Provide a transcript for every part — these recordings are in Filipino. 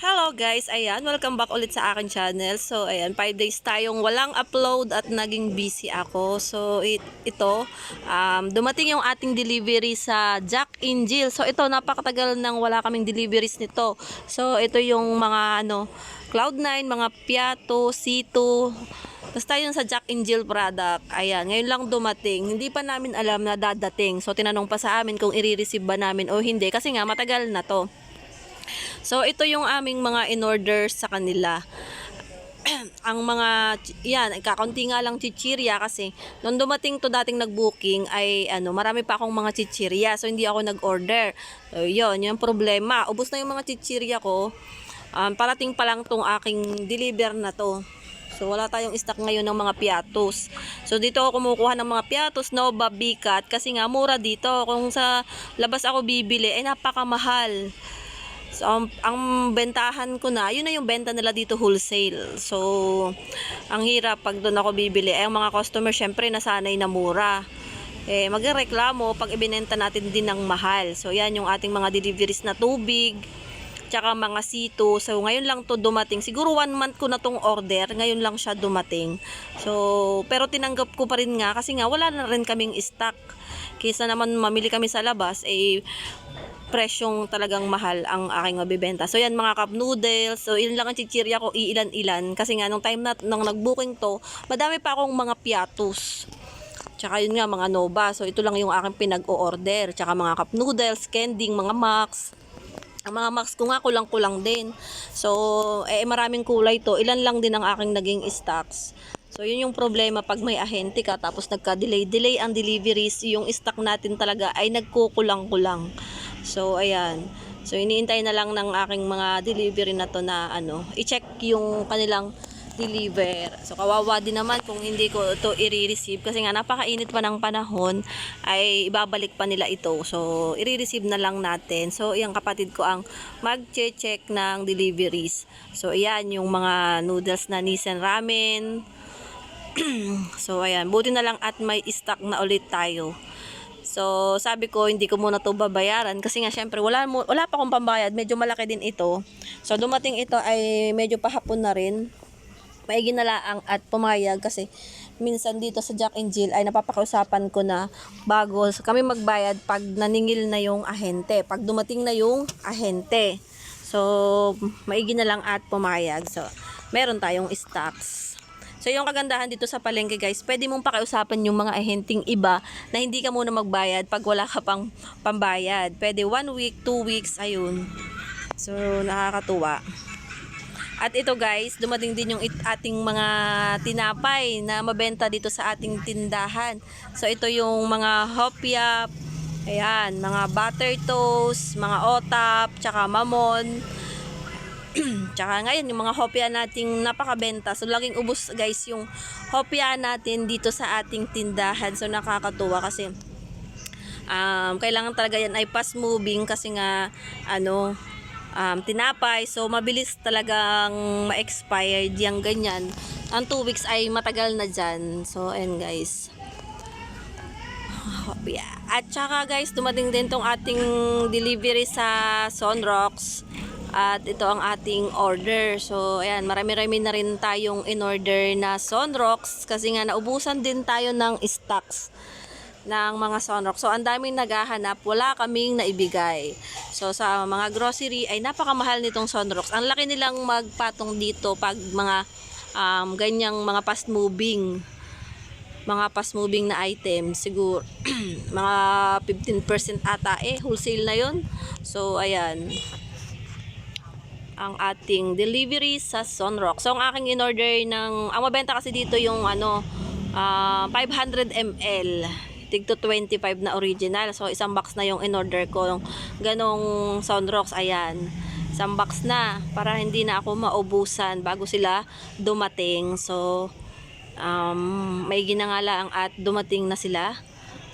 Hello guys, ayan, welcome back ulit sa akin channel. So ayan, 5 days tayong walang upload at naging busy ako. So ito, dumating yung ating delivery sa Jack in Jill. So ito, napakatagal nang wala kaming deliveries nito. So ito yung mga Cloud9, mga Piato, C2. Basta yun sa Jack in Jill product. Ayan, ngayon lang dumating. Hindi pa namin alam na dadating. So tinanong pa sa amin kung i-receive ba namin o hindi. Kasi nga matagal na to. So, ito yung aming mga in-order sa kanila. Ang mga, yan, kakaunti nga lang chichirya kasi nung dumating to dating nag-booking ay marami pa akong mga chichirya. So, hindi ako nag-order. So, yun, yung problema. Ubus na yung mga chichirya ko. Parating pa lang tong aking deliver na to. So, wala tayong stock ngayon ng mga piatos. So, dito ako kumukuha ng mga piatos, Nova, Bicat, kasi nga mura dito. Kung sa labas ako bibili, ay napakamahal. So, ang bentahan ko na, yun na yung benta nila dito wholesale. So, ang hirap pag doon ako bibili. Ang mga customer, syempre, nasanay na mura. Magreklamo pag ibinenta natin din ng mahal. So, yan yung ating mga deliveries na tubig, tsaka mga C2. So, ngayon lang to dumating. Siguro 1 month ko na tong order. Ngayon lang siya dumating. So, pero tinanggap ko pa rin nga kasi nga wala na rin kaming stock. Kaysa naman mamili kami sa labas, presyong talagang mahal ang aking mabibenta. So yan mga cup noodles. So yun lang ang chichirya ko, iilan-ilan. Kasi nga nung time na nung nag-booking to, madami pa akong mga piatos. Tsaka yun nga mga Nova. So ito lang yung aking pinag-o-order. Tsaka mga cup noodles, kending, mga Max. Ang mga Max ko nga kulang-kulang din. So maraming kulay to. Ilan lang din ang aking naging stocks. So yun yung problema pag may ahente ka tapos nagka-delay ang deliveries, yung stock natin talaga ay nagkukulang-kulang. So ayan. So iniintay na lang ng aking mga delivery na to na i-check yung kanilang deliver. So kawawa din naman kung hindi ko ito i-receive kasi nga napakainit pa ng panahon, ay ibabalik pa nila ito. So i-receive na lang natin. So yung kapatid ko ang mag-check ng deliveries. So ayan yung mga noodles na Nissan ramen. So ayan, buti na lang at may stock na ulit tayo. So, sabi ko, hindi ko muna to babayaran kasi nga syempre wala pa akong pambayad, medyo malaki din ito. So, dumating ito ay medyo pahapon na rin. Maigi na lang at pumayag kasi minsan dito sa Jack and Jill ay napapakiusapan ko na bago kami magbayad pag naningil na yung ahente, pag dumating na yung ahente. So, maigi na lang at pumayag. So, meron tayong stocks. So, yung kagandahan dito sa palengke guys, pwede mong pakiusapan yung mga ahenting iba na hindi ka muna magbayad pag wala ka pang pambayad. Pwede 1 week, 2 weeks, ayun. So, nakakatuwa. At ito guys, dumating din yung ating mga tinapay na mabenta dito sa ating tindahan. So, ito yung mga hopya, ayan, mga butter toast, mga otap, tsaka mamon. Tsaka ngayon yung mga hopya nating napakabenta. So laging ubos guys yung hopya natin dito sa ating tindahan. So nakakatuwa kasi kailangan talaga yan ay fast moving kasi nga tinapay. So mabilis talagang ma-expired yung ganyan. Ang 2 weeks ay matagal na dyan. So and guys, hopya. At tsaka guys, dumating din tong ating delivery sa Sunrocks. At ito ang ating order. So, ayan, marami-rami na rin tayong in-order na Sunrocks kasi nga naubusan din tayo ng stocks ng mga Sunrocks. So, ang daming naghahanap, wala kaming naibigay. So, sa mga grocery ay napakamahal nitong Sunrocks. Ang laki nilang magpatong dito pag mga ganyang mga fast-moving na item. Siguro, mga 15% ata wholesale na yun. So, ayan ang ating delivery sa Sunrock. So, ang aking in-order ang mabenta kasi dito yung 500 ml. Tig to 25 na original. So, isang box na yung in-order ko. Ganong Sunrocks, ayan. Isang box na para hindi na ako maubusan bago sila dumating. So, may ginangala at dumating na sila.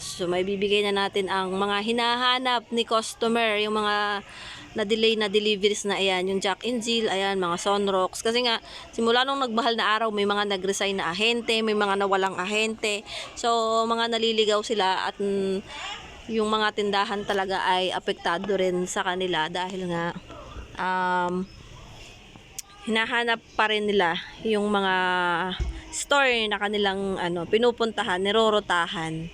So, may bibigay na natin ang mga hinahanap ni customer, yung mga na-delay na deliveries na ayan, yung Jack and Jill, ayan, mga Sunrocks. Kasi nga, simula nung nagmahal na araw, may mga nag-resign na ahente, may mga nawalang ahente. So, mga naliligaw sila at yung mga tindahan talaga ay apektado rin sa kanila dahil nga hinahanap pa rin nila yung mga store na kanilang pinupuntahan, nirorotahan.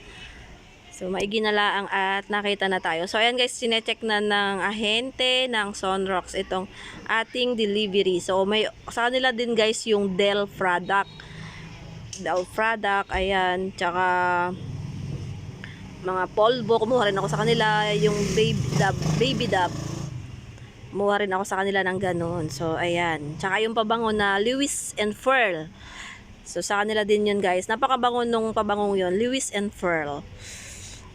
So, maigi na lang at nakita na tayo. So, ayan guys, sinecheck na ng ahente ng Sunrocks itong ating delivery. So, may sa kanila din guys yung Dell product. Dell product, ayan, tsaka mga polvo, kumuha rin ako sa kanila, yung baby dab. Kumuha rin ako sa kanila ng ganun. So, ayan. Tsaka yung pabango na Lewis and Pearl. So, sa kanila din yun guys. Napakabango nung pabangong yun, Lewis and Pearl.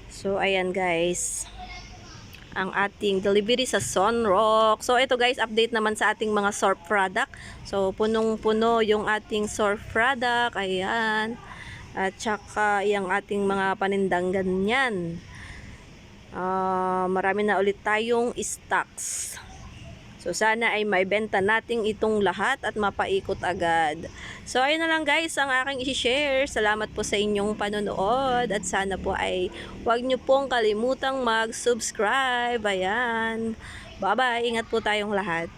So, ayan guys, ang ating delivery sa Sunrock. So, ito guys, update naman sa ating mga surf product. So, punong-puno yung ating surf product. Ayan. At saka, yung ating mga panindang ganyan. Marami na ulit tayong stocks. So, sana ay maibenta natin itong lahat at mapaikot agad. So, ayun na lang guys ang aking i-share. Salamat po sa inyong panonood at sana po ay huwag nyo pong kalimutang mag-subscribe. Ayan. Bye-bye. Ingat po tayong lahat.